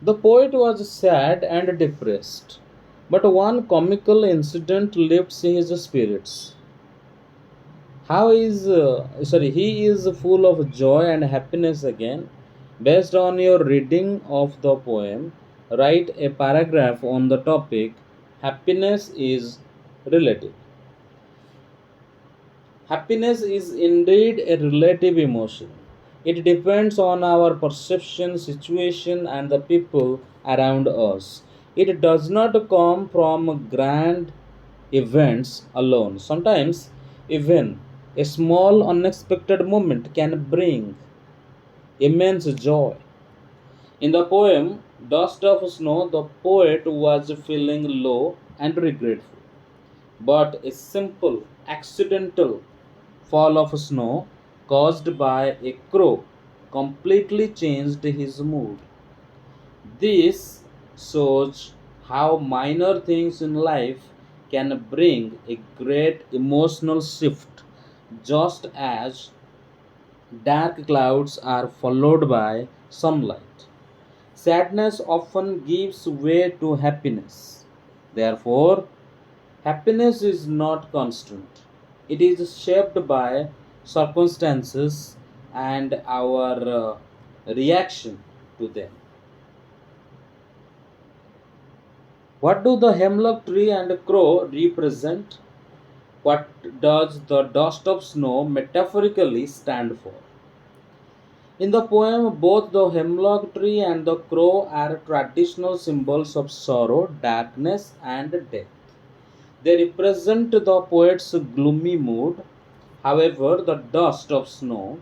The poet was sad and depressed, but one comical incident lifts his spirits. He is full of joy and happiness again. Based on your reading of the poem, write a paragraph on the topic happiness is relative. Happiness is indeed a relative emotion. It depends on our perception, situation, and the people around us. It does not come from grand events alone. Sometimes, even a small unexpected moment can bring immense joy. In the poem Dust of Snow, the poet was feeling low and regretful. But a simple, accidental fall of snow caused by a crow completely changed his mood. This shows how minor things in life can bring a great emotional shift, just as dark clouds are followed by sunlight. Sadness often gives way to happiness. Therefore, happiness is not constant. It is shaped by circumstances and our reaction to them. What do the hemlock tree and crow represent? What does the dust of snow metaphorically stand for? In the poem, both the hemlock tree and the crow are traditional symbols of sorrow, darkness, and death. They represent the poet's gloomy mood. However, the dust of snow,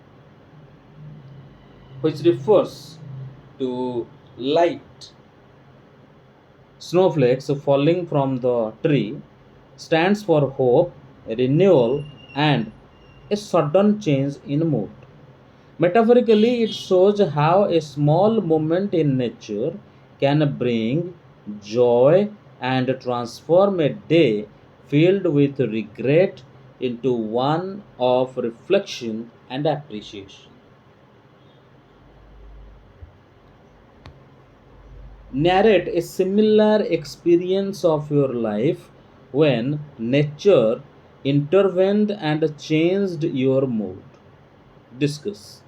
which refers to light snowflakes falling from the tree, stands for hope, renewal, and a sudden change in mood. Metaphorically, it shows how a small moment in nature can bring joy and transform a day filled with regret into one of reflection and appreciation. Narrate a similar experience of your life when nature intervened and changed your mood. Discuss.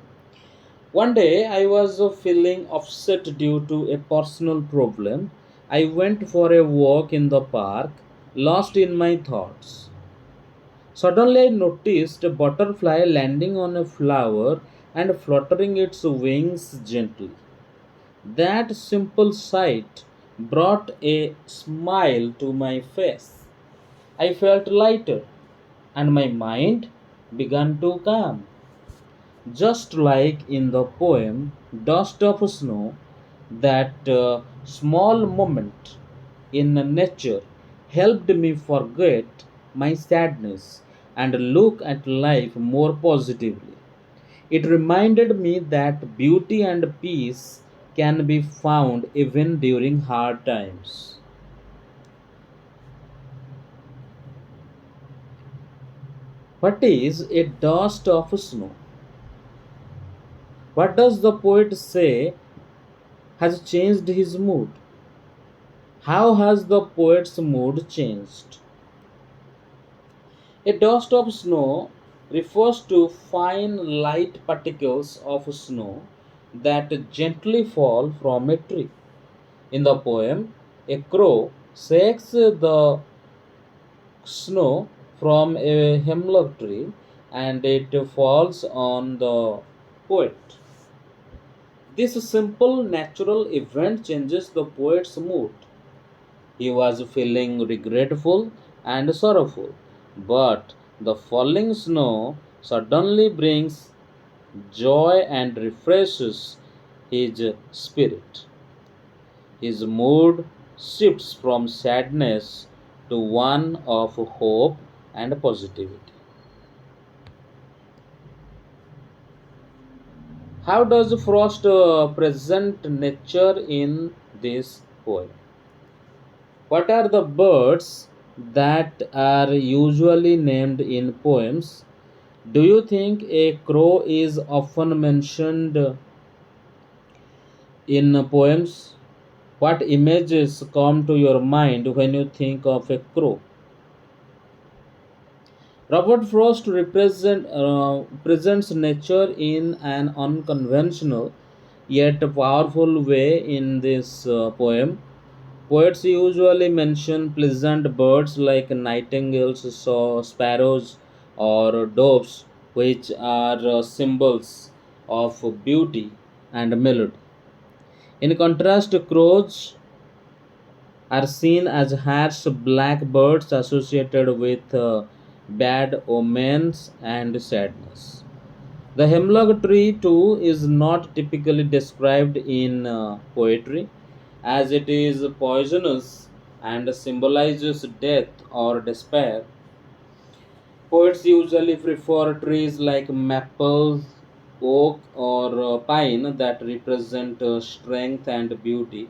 One day I was feeling upset due to a personal problem. I went for a walk in the park, lost in my thoughts. Suddenly I noticed a butterfly landing on a flower and fluttering its wings gently. That simple sight brought a smile to my face. I felt lighter and my mind began to calm. Just like in the poem Dust of Snow, that small moment in nature helped me forget my sadness and look at life more positively. It reminded me that beauty and peace can be found even during hard times. What is a dust of snow? What does the poet say has changed his mood? How has the poet's mood changed? A dust of snow refers to fine light particles of snow that gently fall from a tree. In the poem, a crow shakes the snow from a hemlock tree and it falls on the poet. This simple natural event changes the poet's mood. He was feeling regretful and sorrowful, but the falling snow suddenly brings joy and refreshes his spirit. His mood shifts from sadness to one of hope and positivity. How does Frost present nature in this poem? What are the birds that are usually named in poems? Do you think a crow is often mentioned in poems? What images come to your mind when you think of a crow? Robert Frost presents nature in an unconventional yet powerful way in this poem. Poets usually mention pleasant birds like nightingales, sparrows, or doves, which are symbols of beauty and melody. In contrast, crows are seen as harsh black birds associated with bad omens and sadness. The hemlock tree, too, is not typically described in poetry, as it is poisonous and symbolizes death or despair. Poets usually prefer trees like maple, oak, or pine that represent strength and beauty,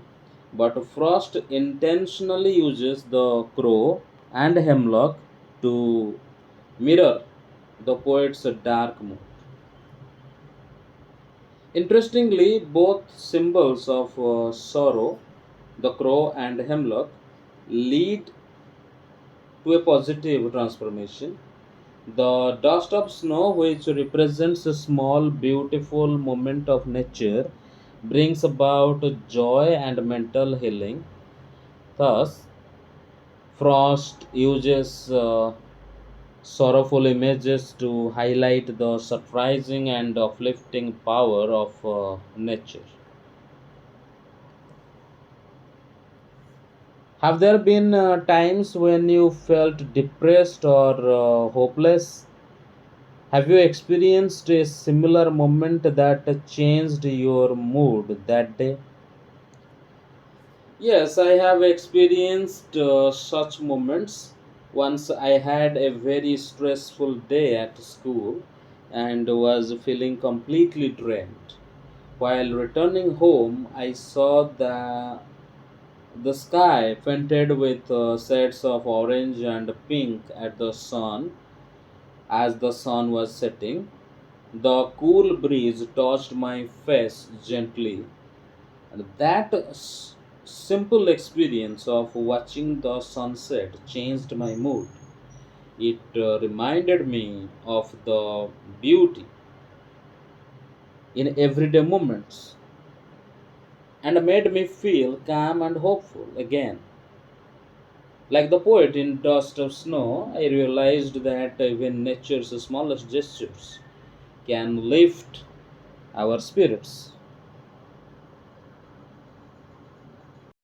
but Frost intentionally uses the crow and hemlock to mirror the poet's dark mood. Interestingly, both symbols of sorrow, the crow and hemlock, lead to a positive transformation. The dust of snow, which represents a small, beautiful moment of nature, brings about joy and mental healing. Thus, Frost uses sorrowful images to highlight the surprising and uplifting power of nature. Have there been times when you felt depressed or hopeless? Have you experienced a similar moment that changed your mood that day? Yes, I have experienced such moments. Once I had a very stressful day at school and was feeling completely drained. While returning home, I saw the sky painted with shades of orange and pink at the sun as the sun was setting. The cool breeze touched my face gently, and that simple experience of watching the sunset changed my mood. It reminded me of the beauty in everyday moments and made me feel calm and hopeful again. Like the poet in Dust of Snow, I realized that even nature's smallest gestures can lift our spirits.